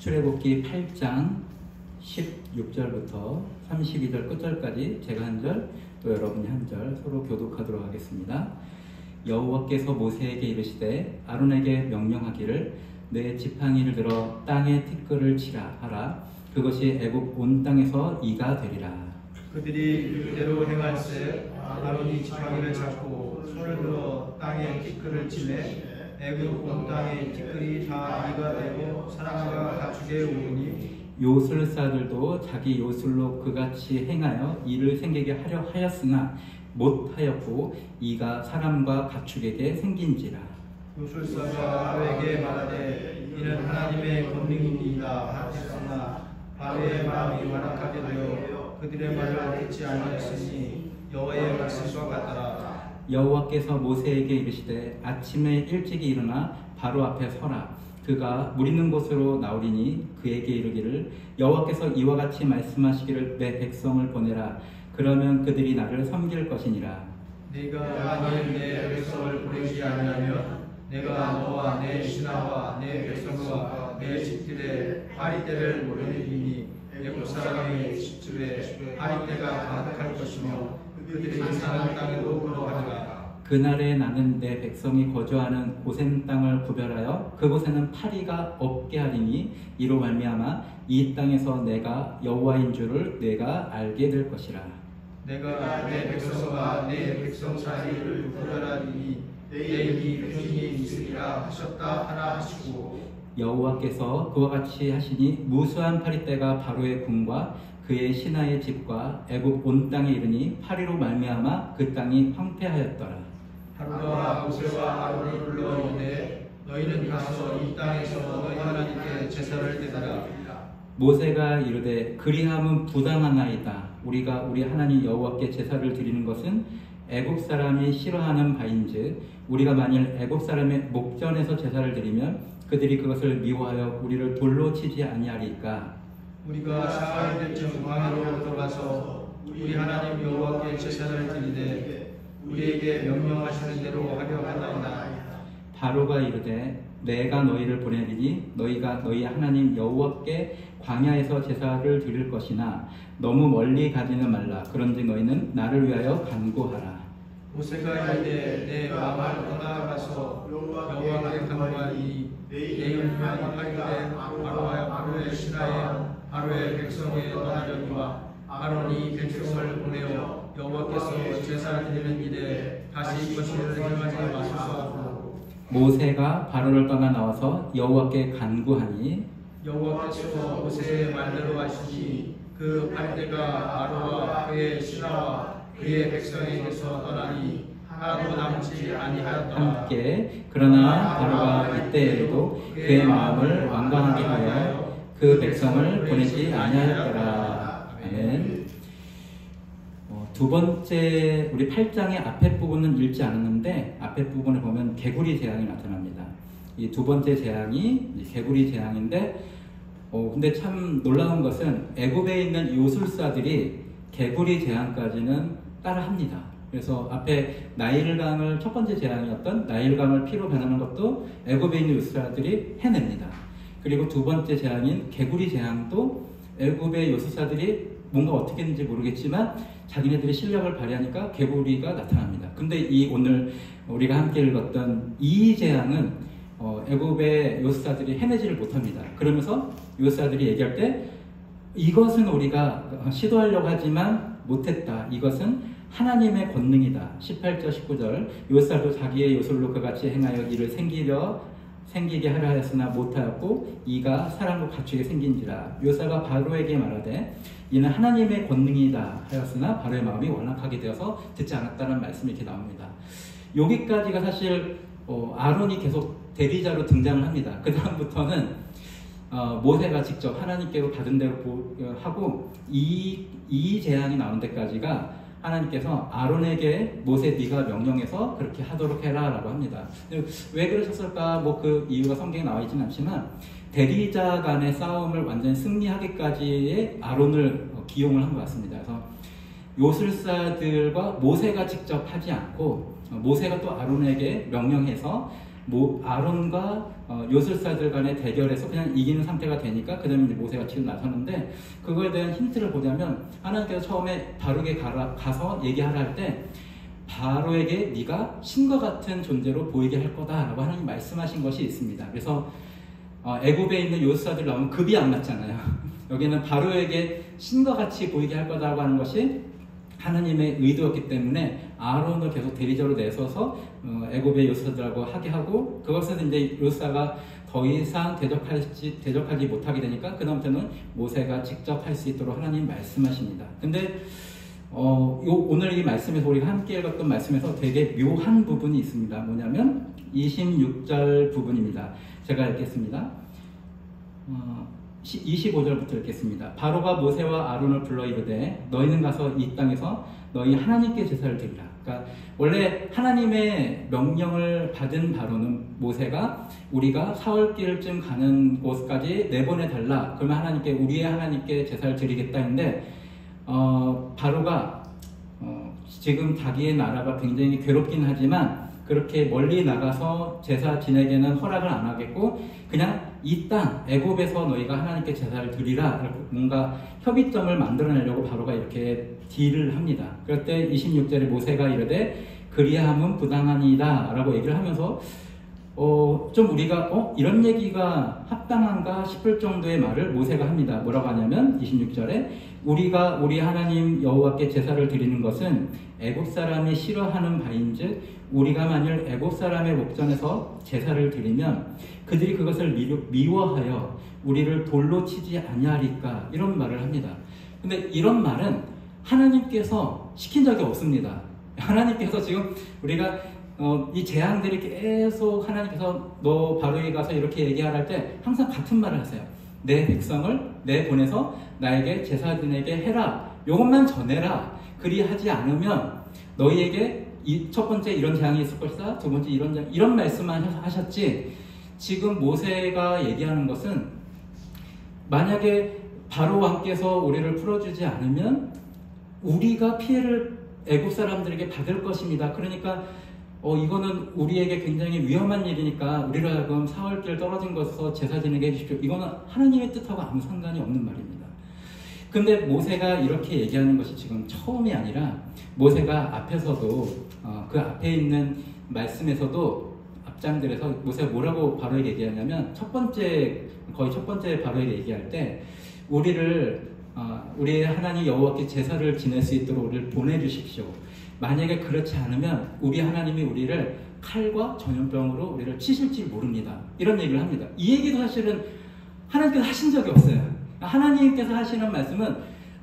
출애굽기 8장 16절부터 32절 끝절까지 제가 한 절, 또 여러분이 한 절 서로 교독하도록 하겠습니다. 여호와께서 모세에게 이르시되 아론에게 명령하기를 내 지팡이를 들어 땅에 티끌을 치라 하라. 그것이 애굽 온 땅에서 이가 되리라. 그들이 그대로 행할세. 아론이 지팡이를 잡고 손을 들어 땅에 티끌을 치매 애굽 온 땅에 티끌이 다 이가 되고 사람과 가축에 오르니 요술사들도 자기 요술로 그같이 행하여 이를 생기게 하려 하였으나 못하였고 이가 사람과 가축에게 생긴지라. 요술사가 바로에게 말하되 이는 하나님의 권능이니이다 하였으나 바로의 마음이 완악하게 되어 그들의 말을 듣지 아니하였으니 여호와의 말씀과 같더라. 여호와께서 모세에게 이르시되 아침에 일찍이 일어나 바로 앞에 서라. 그가 물 있는 곳으로 나오리니 그에게 이르기를 여호와께서 이와 같이 말씀하시기를 내 백성을 보내라. 그러면 그들이 나를 섬길 것이니라. 네가 만일 내 백성을 보내지 아니하면 내가 너와 내 신하와 내 백성과 내 집들의 파리떼를 보내리니 애굽 사람의 집집에 파리떼가 가득할 것이며 그들이 사는 땅에도 그러하리라. 그날에 나는 내 백성이 거주하는 고센 땅을 구별하여 그곳에는 파리가 없게 하리니 이로 말미암아 이 땅에서 내가 여호와인 줄을 내가 알게 될 것이라. 내가 내 백성과 내 백성 사이를 구별하리니 내 입이 편히 있으리라 하셨다 하나 하시고 여호와께서 그와 같이 하시니 무수한 파리떼가 바로의 궁과 그의 신하의 집과 애굽 온 땅에 이르니 파리로 말미암아 그 땅이 황폐하였더라. 하루가 모세와 아론을 불러 이르되 너희는 가서 이 땅에서 너희 하나님께 제사를 드리라. 모세가 이르되 그리함은 부당하나이다. 우리가 우리 하나님 여호와께 제사를 드리는 것은 애굽 사람이 싫어하는 바인즉 우리가 만일 애굽 사람의 목전에서 제사를 드리면 그들이 그것을 미워하여 우리를 돌로 치지 아니하리까. 우리가 사흘 될쯤 광야로 들어가서 우리 하나님 여호와께 제사를 드리되 우리에게 명령하시는 대로 하려 하나이다. 바로가 이르되 내가 너희를 보내리니 너희가 너희 하나님 여호와께 광야에서 제사를 드릴 것이나 너무 멀리 가지는 말라. 그런즉 너희는 나를 위하여 간구하라. 모세가 이르되 내 마음을 떠나가서 여호와께 간구하니 내일 명하기를 바로의 신하에 바로의 백성에 떠나려니와 아론이 백성을 보내어 여호와께서 제사를 드리는 일에 다시 이것을 행하지 마소서 하고 모세가 바로를 떠나 나와서 여호와께 간구하니 여호와께서 모세의 말대로 하시니 그 파리떼가 바로와 그의 신하와 그의 백성에게서 떠나니 하나도 남지 아니하였더라. 함께 그러나 바로가 이때에도 그의 마음을 완강하게 하여 그 백성을 보내지 아니하였더라. 아멘. 두 번째 우리 8장의 앞에 부분은 읽지 않았는데 앞에 부분을 보면 개구리 재앙이 나타납니다. 이 두 번째 재앙이 개구리 재앙인데 근데 참 놀라운 것은 애굽에 있는 요술사들이 개구리 재앙까지는 따라합니다. 그래서 앞에 나일강을 첫 번째 재앙이었던 나일강을 피로 변하는 것도 애굽에 있는 요술사들이 해냅니다. 그리고 두 번째 재앙인 개구리 재앙도 애굽의 요술사들이 뭔가 어떻게 했는지 모르겠지만 자기네들이 실력을 발휘하니까 개구리가 나타납니다. 근데 이 오늘 우리가 함께 읽었던 이 재앙은 애굽의 요술사들이 해내지를 못합니다. 그러면서 요술사들이 얘기할 때 이것은 우리가 시도하려고 하지만 못했다. 이것은 하나님의 권능이다. 18절 19절 요술사도 자기의 요술로 그같이 행하여 이를 생기게 하려 하였으나 못하였고 이가 사람과 가축에 생긴지라. 요사가 바로에게 말하되 이는 하나님의 권능이다 하였으나 바로의 마음이 완악하게 되어서 듣지 않았다는 말씀이 이렇게 나옵니다. 여기까지가 사실 아론이 계속 대리자로 등장을 합니다. 그 다음부터는 모세가 직접 하나님께로 받은 대로 하고 이 재앙이 나온 데까지가 하나님께서 아론에게 모세 네가 명령해서 그렇게 하도록 해라 라고 합니다. 왜 그러셨을까 그 이유가 성경에 나와 있지는 않지만 대리자 간의 싸움을 완전히 승리하기까지의 아론을 기용을 한 것 같습니다. 그래서 요술사들과 모세가 직접 하지 않고 모세가 또 아론에게 명령해서 아론과 요술사들 간의 대결에서 그냥 이기는 상태가 되니까 그 다음에 이제 모세가 치고 나서는데, 그거에 대한 힌트를 보자면 하나님께서 처음에 바로에게 가서 얘기하라 할 때 바로에게 네가 신과 같은 존재로 보이게 할 거다라고 하나님 말씀하신 것이 있습니다. 그래서 애굽에 있는 요술사들 나오면 급이 안 맞잖아요. 여기는 바로에게 신과 같이 보이게 할 거다라고 하는 것이 하나님의 의도였기 때문에 아론을 계속 대리자로 내서서 애굽의 요술사들하고 하게 하고, 그것은 이제 요술사가 더 이상 대적하지 못하게 되니까 그 다음부터는 모세가 직접 할 수 있도록 하나님 말씀하십니다. 근데 오늘 이 말씀에서 우리가 함께 읽었던 말씀에서 되게 묘한 부분이 있습니다. 뭐냐면 26절 부분입니다. 제가 읽겠습니다. 25절부터 읽겠습니다. 바로가 모세와 아론을 불러 이르되 너희는 가서 이 땅에서 너희 하나님께 제사를 드리라. 그러니까 원래 하나님의 명령을 받은 바로는 모세가 우리가 사흘길쯤 가는 곳까지 내보내달라. 그러면 하나님께, 우리의 하나님께 제사를 드리겠다 했는데 바로가 지금 자기의 나라가 굉장히 괴롭긴 하지만 그렇게 멀리 나가서 제사 지내게는 허락을 안 하겠고, 그냥 이 땅 애굽에서 너희가 하나님께 제사를 드리라, 뭔가 협의점을 만들어내려고 바로가 이렇게 딜을 합니다. 그럴 때 26절에 모세가 이르되 그리함은 부당하니이다 라고 얘기를 하면서 좀 우리가 이런 얘기가 합당한가 싶을 정도의 말을 모세가 합니다. 뭐라고 하냐면 26절에 우리가 우리 하나님 여호와께 제사를 드리는 것은 애굽 사람이 싫어하는 바인즉 우리가 만일 애굽 사람의 목전에서 제사를 드리면 그들이 그것을 미워하여 우리를 돌로 치지 아니하리까, 이런 말을 합니다. 근데 이런 말은 하나님께서 시킨 적이 없습니다. 하나님께서 지금 우리가 이 재앙들이 계속 하나님께서 너 바로에게 가서 이렇게 얘기하라 할 때 항상 같은 말을 하세요. 내 백성을 내보내서 나에게 제사 지내게 해라. 이것만 전해라. 그리하지 않으면 너희에게 첫 번째 이런 재앙이 있을 것이다. 두 번째 이런 재앙, 이런 말씀만 하셨지, 지금 모세가 얘기하는 것은 만약에 바로 왕께서 우리를 풀어주지 않으면 우리가 피해를 애굽 사람들에게 받을 것입니다. 그러니까 이거는 우리에게 굉장히 위험한 일이니까 우리로 하여금 사흘길 떨어진 곳에서 제사 지내게 해주십시오. 이거는 하나님의 뜻하고 아무 상관이 없는 말입니다. 근데 모세가 이렇게 얘기하는 것이 지금 처음이 아니라 모세가 앞에서도 그 앞에 있는 말씀에서도 앞장들에서 모세가 뭐라고 바로에게 얘기하냐면 거의 첫 번째 바로에게 얘기할 때 우리의 하나님 여호와께 제사를 지낼 수 있도록 우리를 보내주십시오. 만약에 그렇지 않으면 우리 하나님이 우리를 칼과 전염병으로 우리를 치실지 모릅니다. 이런 얘기를 합니다. 이 얘기도 사실은 하나님께서 하신 적이 없어요. 하나님께서 하시는 말씀은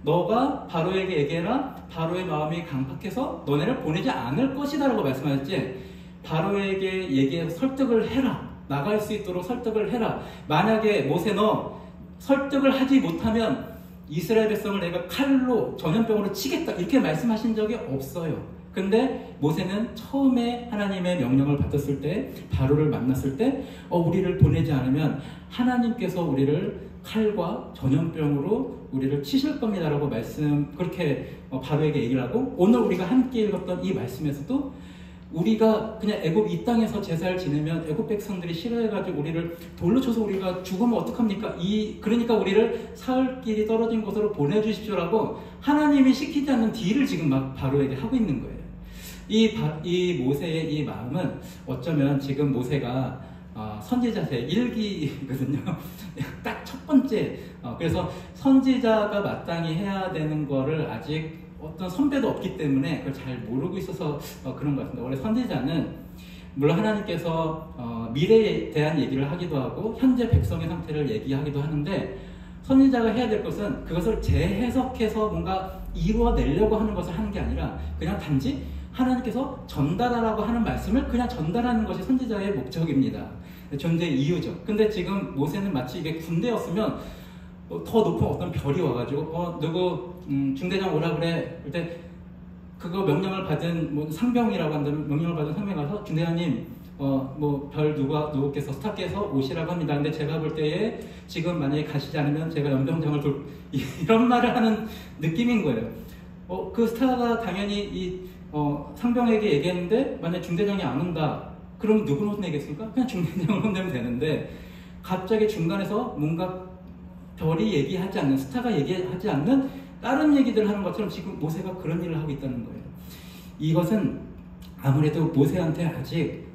너가 바로에게 얘기해라. 바로의 마음이 강팍해서 너네를 보내지 않을 것이다 라고 말씀하셨지, 바로에게 얘기해서 설득을 해라. 나갈 수 있도록 설득을 해라. 만약에 모세 너 설득을 하지 못하면 이스라엘 백성을 내가 칼로 전염병으로 치겠다, 이렇게 말씀하신 적이 없어요. 근데 모세는 처음에 하나님의 명령을 받았을 때, 바로를 만났을 때 우리를 보내지 않으면 하나님께서 우리를 칼과 전염병으로 우리를 치실 겁니다 라고 그렇게 바로에게 얘기를 하고, 오늘 우리가 함께 읽었던 이 말씀에서도 우리가 그냥 애굽 이 땅에서 제사를 지내면 애굽 백성들이 싫어해가지고 우리를 돌로 쳐서 우리가 죽으면 어떡합니까? 그러니까 우리를 사흘길이 떨어진 곳으로 보내주십시오라고 하나님이 시키지 않는 딜을 지금 막 바로에게 하고 있는 거예요. 이 모세의 이 마음은 어쩌면 지금 모세가 선지자의 일기거든요. 딱 첫 번째. 그래서 선지자가 마땅히 해야 되는 거를 아직 어떤 선배도 없기 때문에 그걸 잘 모르고 있어서 그런 것 같습니다. 원래 선지자는 물론 하나님께서 미래에 대한 얘기를 하기도 하고 현재 백성의 상태를 얘기하기도 하는데, 선지자가 해야 될 것은 그것을 재해석해서 뭔가 이루어내려고 하는 것을 하는 게 아니라 그냥 단지 하나님께서 전달하라고 하는 말씀을 그냥 전달하는 것이 선지자의 목적입니다. 존재의 이유죠. 근데 지금 모세는 마치 이게 군대였으면 더 높은 어떤 별이 와가지고 누구 중대장 오라 그래. 그때 그거 명령을 받은 상병이라고 한다면 명령을 받은 상병이 가서 중대장님 별 누구께서 스타께서 오시라고 합니다. 근데 제가 볼 때에 지금 만약에 가시지 않으면 제가 연병장을 이런 말을 하는 느낌인 거예요. 그 스타가 당연히 이 상병에게 얘기했는데 만약 중대장이 안 온다. 그럼 누구를 혼내겠습니까? 그냥 중대장을 혼내면 되는데 갑자기 중간에서 뭔가 별이 얘기하지 않는, 스타가 얘기하지 않는 다른 얘기들을 하는 것처럼 지금 모세가 그런 일을 하고 있다는 거예요. 이것은 아무래도 모세한테 아직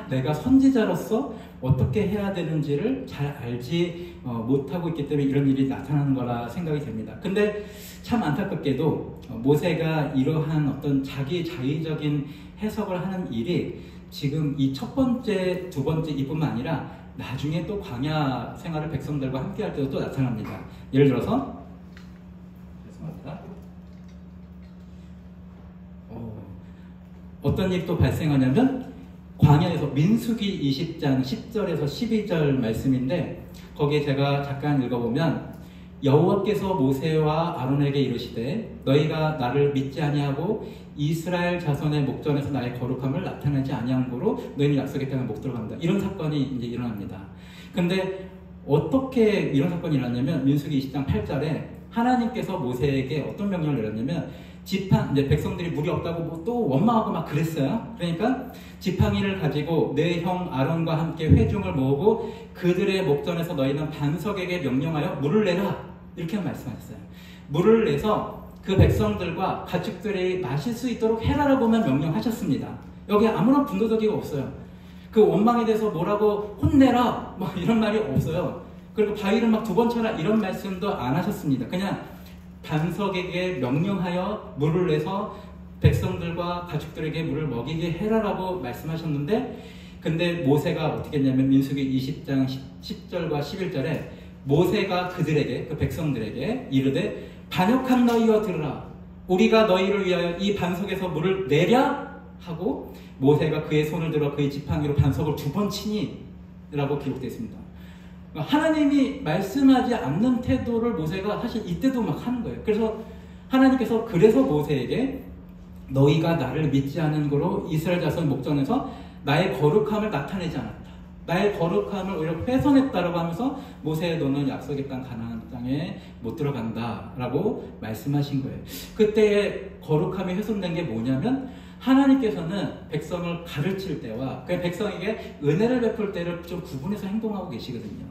내가 선지자로서 어떻게 해야 되는지를 잘 알지 못하고 있기 때문에 이런 일이 나타나는 거라 생각이 됩니다. 근데 참 안타깝게도 모세가 이러한 어떤 자기 자의적인 해석을 하는 일이 지금 이 첫 번째, 두 번째 이뿐만 아니라 나중에 또 광야 생활을 백성들과 함께 할 때도 또 나타납니다. 예를 들어서 죄송합니다. 어떤 일이 또 발생하냐면 광야에서 민수기 20장 10절에서 12절 말씀인데 거기에 제가 잠깐 읽어보면 여호와께서 모세와 아론에게 이르시되 너희가 나를 믿지 아니하고 이스라엘 자손의 목전에서 나의 거룩함을 나타내지 아니한 거로 너희는 약속의 땅에 못 들어간다. 이런 사건이 이제 일어납니다. 근데 어떻게 이런 사건이 일어났냐면 민수기 20장 8절에 하나님께서 모세에게 어떤 명령을 내렸냐면 이제 백성들이 물이 없다고 뭐 또 원망하고 막 그랬어요. 그러니까 지팡이를 가지고 내 형 아론과 함께 회중을 모으고 그들의 목전에서 너희는 반석에게 명령하여 물을 내라. 이렇게 말씀하셨어요. 물을 내서 그 백성들과 가축들이 마실 수 있도록 해라라고만 명령하셨습니다. 여기 아무런 분도덕이가 없어요. 그 원망에 대해서 뭐라고 혼내라 뭐 이런 말이 없어요. 그리고 바위를 막 2번 쳐라 이런 말씀도 안 하셨습니다. 그냥 반석에게 명령하여 물을 내서 백성들과 가축들에게 물을 먹이게 해라라고 말씀하셨는데 근데 모세가 어떻게 했냐면 민수기 20장 10절과 11절에 모세가 그들에게 그 백성들에게 이르되 반역한 너희여 들으라 우리가 너희를 위하여 이 반석에서 물을 내랴 하고 모세가 그의 손을 들어 그의 지팡이로 반석을 2번 치니 라고 기록되어 있습니다. 하나님이 말씀하지 않는 태도를 모세가 사실 이때도 막 하는 거예요. 그래서 하나님께서 그래서 모세에게 너희가 나를 믿지 않은 거로 이스라엘 자손 목전에서 나의 거룩함을 나타내지 않았다. 나의 거룩함을 오히려 훼손했다라고 하면서 모세 너는 약속의 땅 가나안 땅에 못 들어간다 라고 말씀하신 거예요. 그때 거룩함이 훼손된 게 뭐냐면 하나님께서는 백성을 가르칠 때와 그 백성에게 은혜를 베풀 때를 좀 구분해서 행동하고 계시거든요.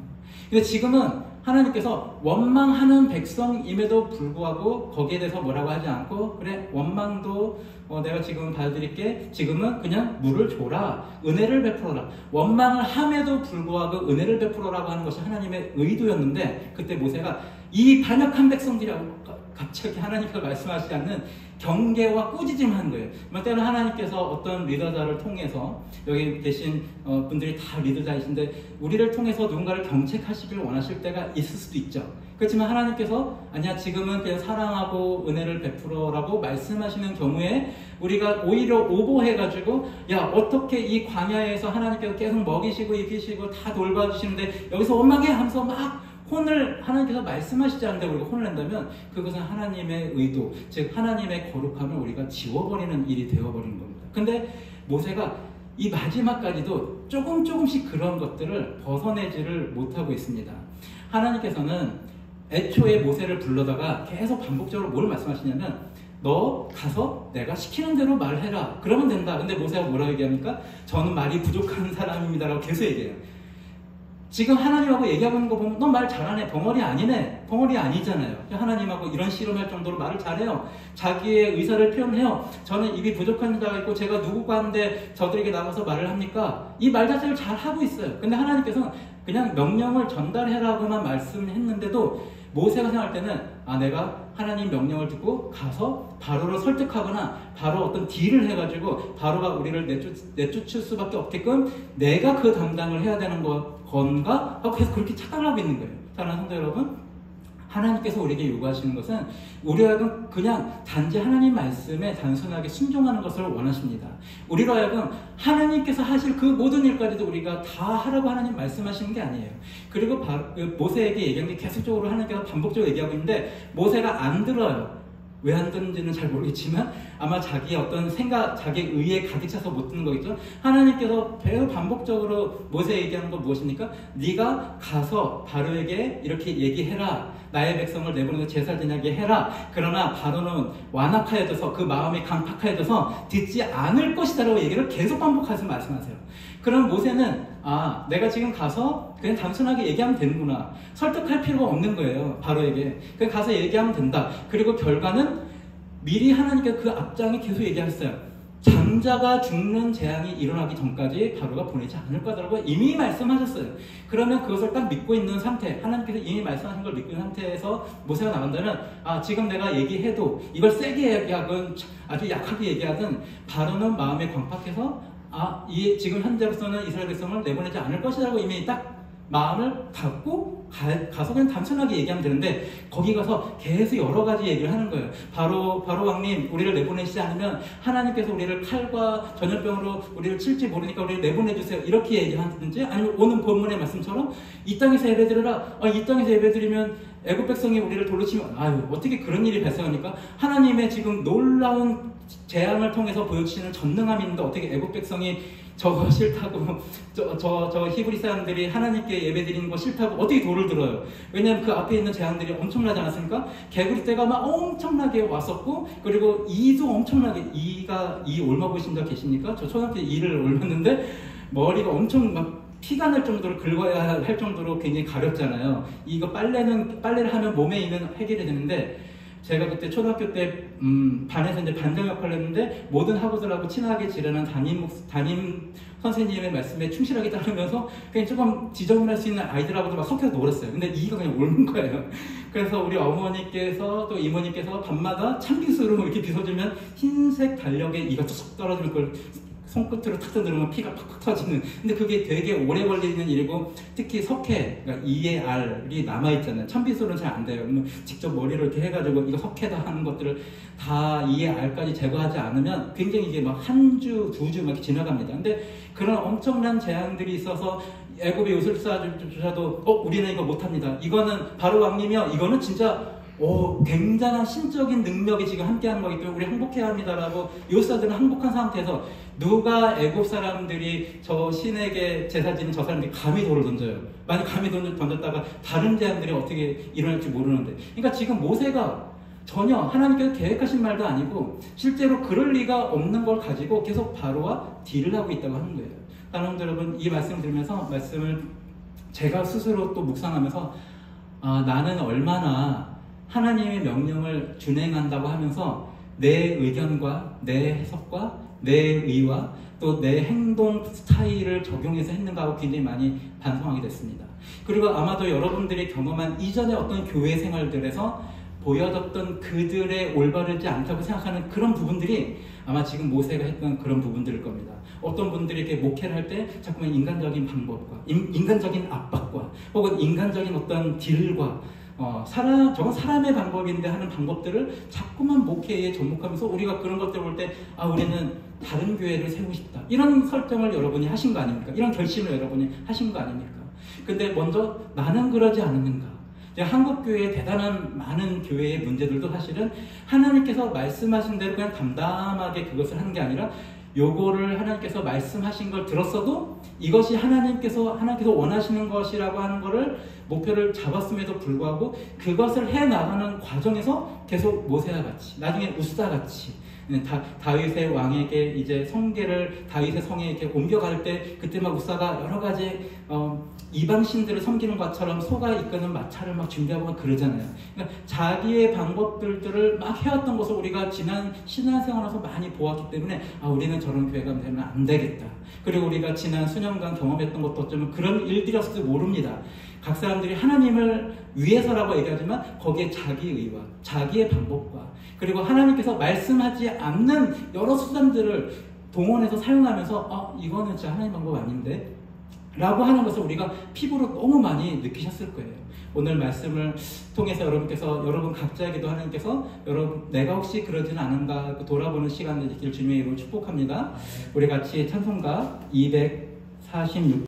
근데 지금은 하나님께서 원망하는 백성임에도 불구하고 거기에 대해서 뭐라고 하지 않고 그래 원망도 내가 지금 봐드릴게 지금은 그냥 물을 줘라 은혜를 베풀어라 원망을 함에도 불구하고 은혜를 베풀어라고 하는 것이 하나님의 의도였는데 그때 모세가 이 반역한 백성들이라고 갑자기 하나님께서 말씀하시지 않는 경계와 꾸짖음하는 거예요. 때로는 하나님께서 어떤 리더자를 통해서 여기 계신 분들이 다 리더자이신데 우리를 통해서 누군가를 경책하시길 원하실 때가 있을 수도 있죠. 그렇지만 하나님께서 아니야 지금은 그냥 사랑하고 은혜를 베풀어라고 말씀하시는 경우에 우리가 오히려 오버해가지고 야 어떻게 이 광야에서 하나님께서 계속 먹이시고 입히시고 다 돌봐주시는데 여기서 원망해 하면서 막 혼을 하나님께서 말씀하시지 않는데 우리가 혼을 낸다면 그것은 하나님의 의도 즉 하나님의 거룩함을 우리가 지워버리는 일이 되어버리는 겁니다. 근데 모세가 이 마지막까지도 조금씩 그런 것들을 벗어내지를 못하고 있습니다. 하나님께서는 애초에 모세를 불러다가 계속 반복적으로 뭘 말씀하시냐면 너 가서 내가 시키는 대로 말해라 그러면 된다. 근데 모세가 뭐라고 얘기합니까? 저는 말이 부족한 사람입니다 라고 계속 얘기해요. 지금 하나님하고 얘기하고 있는 거 보면 너 말 잘하네 벙어리 아니네 벙어리 아니잖아요. 하나님하고 이런 씨름할 정도로 말을 잘해요. 자기의 의사를 표현해요. 저는 입이 부족한 자가 있고 제가 누구가 하는데 저들에게 나가서 말을 합니까? 이 말 자체를 잘 하고 있어요. 근데 하나님께서는 그냥 명령을 전달해라고만 말씀했는데도 모세가 생각할 때는 내가 하나님 명령을 듣고 가서 바로를 설득하거나 바로 어떤 딜을 해가지고 바로가 우리를 내쫓을 수밖에 없게끔 내가 그 담당을 해야 되는 건가? 하고 계속 그렇게 착각을 하고 있는 거예요. 사랑하는 성도 여러분, 하나님께서 우리에게 요구하시는 것은 우리로 하여금 그냥 단지 하나님 말씀에 단순하게 순종하는 것을 원하십니다. 우리로 하여금 하나님께서 하실 그 모든 일까지도 우리가 다 하라고 하나님 말씀하시는 게 아니에요. 그리고 모세에게 얘기한 게 계속적으로 하나님께서 반복적으로 얘기하고 있는데 모세가 안 들어요. 왜 안 듣는지는 잘 모르겠지만 아마 자기 어떤 생각, 자기 의에 가득 차서 못 듣는 거겠죠. 하나님께서 매우 반복적으로 모세 얘기하는 건 무엇입니까? 네가 가서 바로에게 이렇게 얘기해라. 나의 백성을 내보내서 제사를 드리게 해라. 그러나 바로는 완악하여져서 그 마음이 강팍하여져서 듣지 않을 것이다라고 얘기를 계속 반복해서 말씀하세요. 그럼 모세는 내가 지금 가서 그냥 단순하게 얘기하면 되는구나. 설득할 필요가 없는 거예요. 바로에게. 그냥 가서 얘기하면 된다. 그리고 결과는 미리 하나님께서 그 앞장에 계속 얘기하셨어요. 장자가 죽는 재앙이 일어나기 전까지 바로가 보내지 않을 거라고 이미 말씀하셨어요. 그러면 그것을 딱 믿고 있는 상태, 하나님께서 이미 말씀하신 걸 믿고 있는 상태에서 모세가 나간다면 지금 내가 얘기해도 이걸 세게 얘기하든 아주 약하게 얘기하든 바로는 마음에 광팍해서 지금 현재로서는 이스라엘 백성을 내보내지 않을 것이라고 이미 딱 마음을 갖고 가서 그냥 단순하게 얘기하면 되는데 거기 가서 계속 여러 가지 얘기를 하는 거예요. 바로 왕님 우리를 내보내시지 않으면 하나님께서 우리를 칼과 전염병으로 우리를 칠지 모르니까 우리를 내보내주세요. 이렇게 얘기하든지 아니면 오늘 본문의 말씀처럼 이 땅에서 예배드리라. 이 땅에서 예배드리면 애국 백성이 우리를 돌로 치면 어떻게 그런 일이 발생합니까? 하나님의 지금 놀라운 재앙을 통해서 보여주시는 전능함이 있는데 어떻게 애국 백성이 저거 싫다고 저 히브리 사람들이 하나님께 예배드리는 거 싫다고 어떻게 돌을 들어요? 왜냐하면 그 앞에 있는 재앙들이 엄청나지 않았습니까? 개구리 떼가 막 엄청나게 왔었고 그리고 이도 엄청나게 이 올마 보신 적 계십니까? 저 초등학교 이를 올렸는데 머리가 엄청 막 피가 날 정도로 긁어야 할 정도로 굉장히 가렵잖아요. 이거 빨래를 하면 몸에 있는 해결이 되는데 제가 그때 초등학교 때 반에서 이제 반장 역할을 했는데 모든 학우들하고 친하게 지내는 담임 선생님의 말씀에 충실하게 따르면서 그냥 조금 지저분할 수 있는 아이들하고도 막 섞여서 놀았어요. 근데 이가 그냥 옳은 거예요. 그래서 우리 어머니께서 또 이모님께서 밤마다 참빗으로 이렇게 빗어주면 흰색 달력에 이가 툭툭 떨어지면 그걸 손끝으로 탁 누르면 피가 팍팍 터지는. 근데 그게 되게 오래 걸리는 일이고 특히 석회, 그러니까 이의 알이 남아있잖아요. 참빗으로는 잘 안 돼요. 그러면 직접 머리로 이렇게 해가지고 이거 석회다 하는 것들을 다 이의 알까지 제거하지 않으면 굉장히 이게 막 한 주, 두 주 막 이렇게 지나갑니다. 근데 그런 엄청난 재앙들이 있어서 애굽의 요술사조차도 우리는 이거 못합니다. 이거는 바로 왕님이요. 이거는 진짜 굉장한 신적인 능력이 지금 함께하는 거기 때문에 우리 항복해야 합니다라고 요사들은 항복한 상태에서 누가 애굽 사람들이 저 신에게 제사 지는 저 사람들이 감히 돌을 던져요. 만약 감히 돌을 던졌다가 다른 재앙들이 어떻게 일어날지 모르는데. 그러니까 지금 모세가 전혀 하나님께서 계획하신 말도 아니고 실제로 그럴 리가 없는 걸 가지고 계속 바로와 딜을 하고 있다고 하는 거예요. 사랑하는 여러분, 이 말씀을 들으면서 말씀을 제가 스스로 또 묵상하면서 나는 얼마나 하나님의 명령을 준행한다고 하면서 내 의견과 내 해석과 내 의와 또 내 행동 스타일을 적용해서 했는가 하고 굉장히 많이 반성하게 됐습니다. 그리고 아마도 여러분들이 경험한 이전의 어떤 교회 생활들에서 보여졌던 그들의 올바르지 않다고 생각하는 그런 부분들이 아마 지금 모세가 했던 그런 부분들일 겁니다. 어떤 분들이 이렇게 목회를 할 때 자꾸만 인간적인 방법과 인간적인 압박과 혹은 인간적인 어떤 딜과 저건 사람의 방법인데 하는 방법들을 자꾸만 목회에 접목하면서 우리가 그런 것들을 볼 때 우리는 다른 교회를 세우고 싶다. 이런 설정을 여러분이 하신 거 아닙니까? 이런 결심을 여러분이 하신 거 아닙니까? 근데 먼저 나는 그러지 않는가? 한국교회의 대단한 많은 교회의 문제들도 사실은 하나님께서 말씀하신 대로 그냥 담담하게 그것을 하는 게 아니라 요거를 하나님께서 말씀하신 걸 들었어도 이것이 하나님께서 원하시는 것이라고 하는 거를 목표를 잡았음에도 불구하고 그것을 해나가는 과정에서 계속 모세와 같이 나중에 우스와 같이 다윗의 왕에게 이제 성계를 다윗의 성에 이렇게 옮겨갈 때 그때 막 우사가 여러 가지 이방 신들을 섬기는 것처럼 소가 이끄는 마차를 막 준비하고 막 그러잖아요. 그러니까 자기의 방법들을 막 해왔던 것을 우리가 지난 신앙생활에서 많이 보았기 때문에 우리는 저런 교회가 되면 안 되겠다. 그리고 우리가 지난 수년간 경험했던 것도 어쩌면 그런 일들이었을지 모릅니다. 각 사람들이 하나님을 위해서라고 얘기하지만 거기에 자기 의와 자기의 방법과 그리고 하나님께서 말씀하지 않는 여러 수단들을 동원해서 사용하면서 이거는 진짜 하나님 방법 아닌데 라고 하는 것을 우리가 피부로 너무 많이 느끼셨을 거예요. 오늘 말씀을 통해서 여러분 각자에게도 하나님께서 내가 혹시 그러지는 않은가 돌아보는 시간을 있기를 주님의 이름으로 축복합니다. 우리 같이 찬송가 246